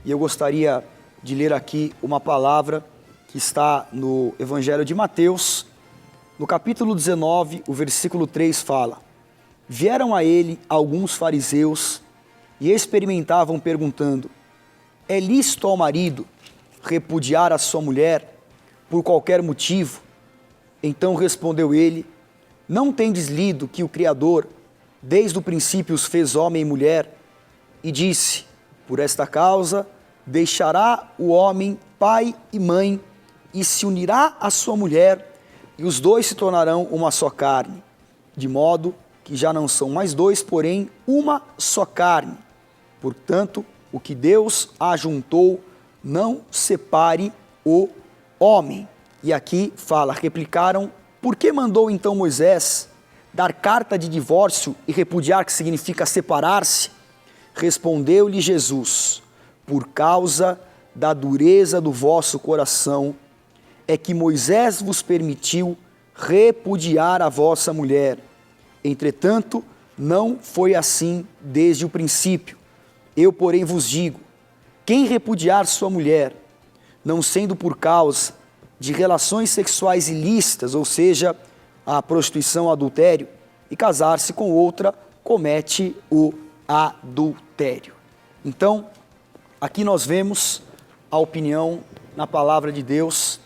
e eu gostaria de ler aqui uma palavra que está no Evangelho de Mateus, no capítulo 19, o versículo 3 fala: Vieram a ele alguns fariseus e experimentavam perguntando: é lícito ao marido repudiar a sua mulher por qualquer motivo? Então respondeu ele: não tendes lido que o Criador desde o princípio os fez homem e mulher, e disse: por esta causa deixará o homem pai e mãe, e se unirá à sua mulher, e os dois se tornarão uma só carne, de modo que já não são mais dois, porém uma só carne. Portanto, o que Deus ajuntou, não separe o homem. E aqui fala, replicaram: por que mandou então Moisés dar carta de divórcio e repudiar, que significa separar-se? Respondeu-lhe Jesus: por causa da dureza do vosso coração, é que Moisés vos permitiu repudiar a vossa mulher. Entretanto, não foi assim desde o princípio. Eu, porém, vos digo: quem repudiar sua mulher, não sendo por causa de relações sexuais ilícitas, ou seja, a prostituição, o adultério, e casar-se com outra, comete o adultério. Então, aqui nós vemos a opinião na palavra de Deus,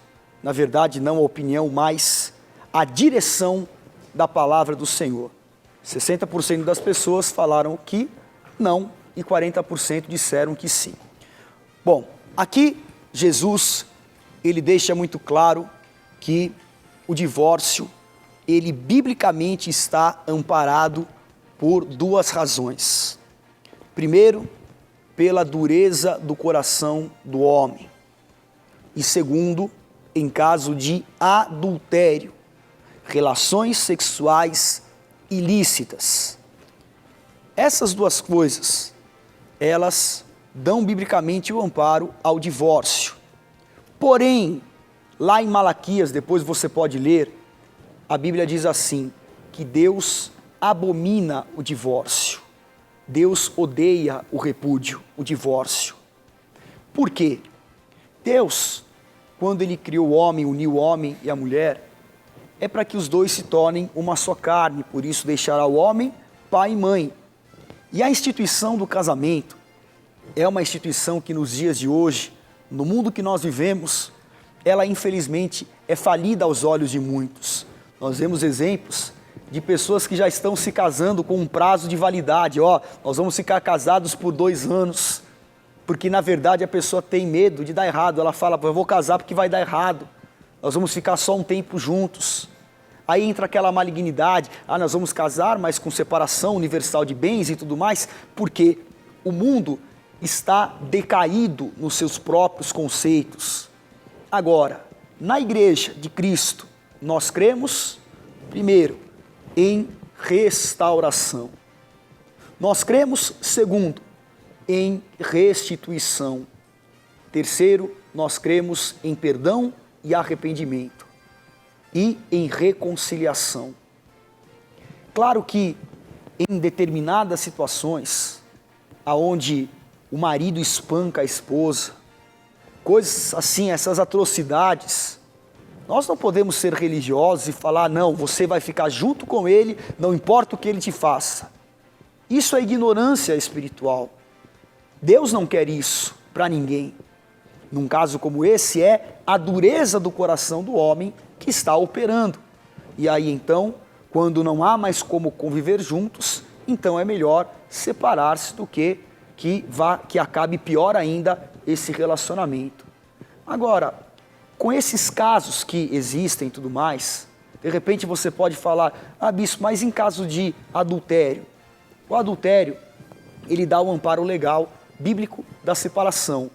na verdade não a opinião, mas a direção da palavra do Senhor. 60% das pessoas falaram que não e 40% disseram que sim. Bom, aqui Jesus, ele deixa muito claro que o divórcio, ele biblicamente está amparado por duas razões. Primeiro, pela dureza do coração do homem. E segundo, em caso de adultério, relações sexuais ilícitas. Essas duas coisas, elas dão biblicamente o amparo ao divórcio. Porém, lá em Malaquias, depois você pode ler, a Bíblia diz assim, que Deus abomina o divórcio. Deus odeia o repúdio, o divórcio. Por quê? Deus, quando Ele criou o homem, uniu o homem e a mulher, é para que os dois se tornem uma só carne, por isso deixará o homem, pai e mãe. E a instituição do casamento é uma instituição que nos dias de hoje, no mundo que nós vivemos, ela infelizmente é falida aos olhos de muitos. Nós vemos exemplos de pessoas que já estão se casando com um prazo de validade. Nós vamos ficar casados por 2 anos, porque na verdade a pessoa tem medo de dar errado. Ela fala: eu vou casar porque vai dar errado, nós vamos ficar só um tempo juntos. Aí entra aquela malignidade: nós vamos casar, mas com separação universal de bens e tudo mais, porque o mundo está decaído nos seus próprios conceitos. Agora, na igreja de Cristo, nós cremos, primeiro, em restauração. Nós cremos, segundo, em restituição. Terceiro, nós cremos em perdão e arrependimento. E em reconciliação. Claro que em determinadas situações, aonde o marido espanca a esposa, coisas assim, essas atrocidades, nós não podemos ser religiosos e falar: não, você vai ficar junto com ele, não importa o que ele te faça. Isso é ignorância espiritual. Deus não quer isso para ninguém. Num caso como esse, é a dureza do coração do homem que está operando. E aí então, quando não há mais como conviver juntos, então é melhor separar-se do que acabe pior ainda esse relacionamento. Agora, com esses casos que existem e tudo mais, de repente você pode falar: bispo, mas em caso de adultério? O adultério, ele dá o amparo legal, bíblico, da separação.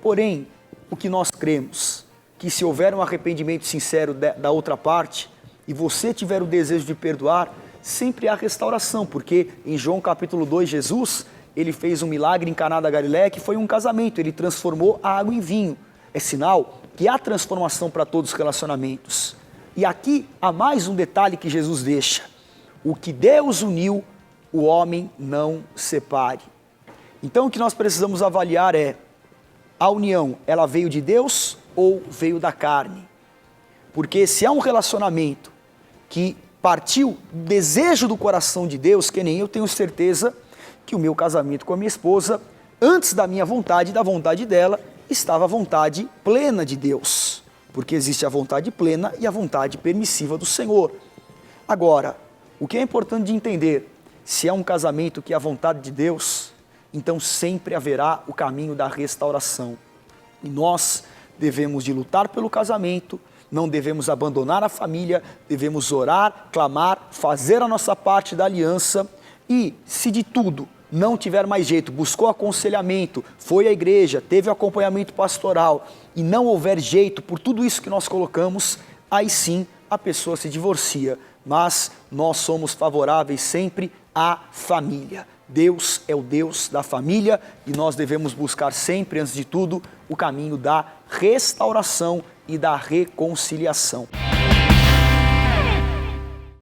Porém, o que nós cremos, que se houver um arrependimento sincero da outra parte, e você tiver o desejo de perdoar, sempre há restauração, porque em João capítulo 2, Jesus, ele fez um milagre em Caná da Galileia, que foi um casamento, ele transformou a água em vinho. É sinal que há transformação para todos os relacionamentos. E aqui há mais um detalhe que Jesus deixa: o que Deus uniu, o homem não separe. Então o que nós precisamos avaliar é: a união, ela veio de Deus ou veio da carne? Porque se há um relacionamento que partiu do desejo do coração de Deus, que nem eu tenho certeza que o meu casamento com a minha esposa, antes da minha vontade e da vontade dela, estava a vontade plena de Deus. Porque existe a vontade plena e a vontade permissiva do Senhor. Agora, o que é importante de entender, se é um casamento que é a vontade de Deus, então sempre haverá o caminho da restauração. E nós devemos de lutar pelo casamento, não devemos abandonar a família, devemos orar, clamar, fazer a nossa parte da aliança e, se de tudo não tiver mais jeito, buscou aconselhamento, foi à igreja, teve o acompanhamento pastoral e não houver jeito por tudo isso que nós colocamos, aí sim a pessoa se divorcia. Mas nós somos favoráveis sempre à família. Deus é o Deus da família e nós devemos buscar sempre, antes de tudo, o caminho da restauração e da reconciliação.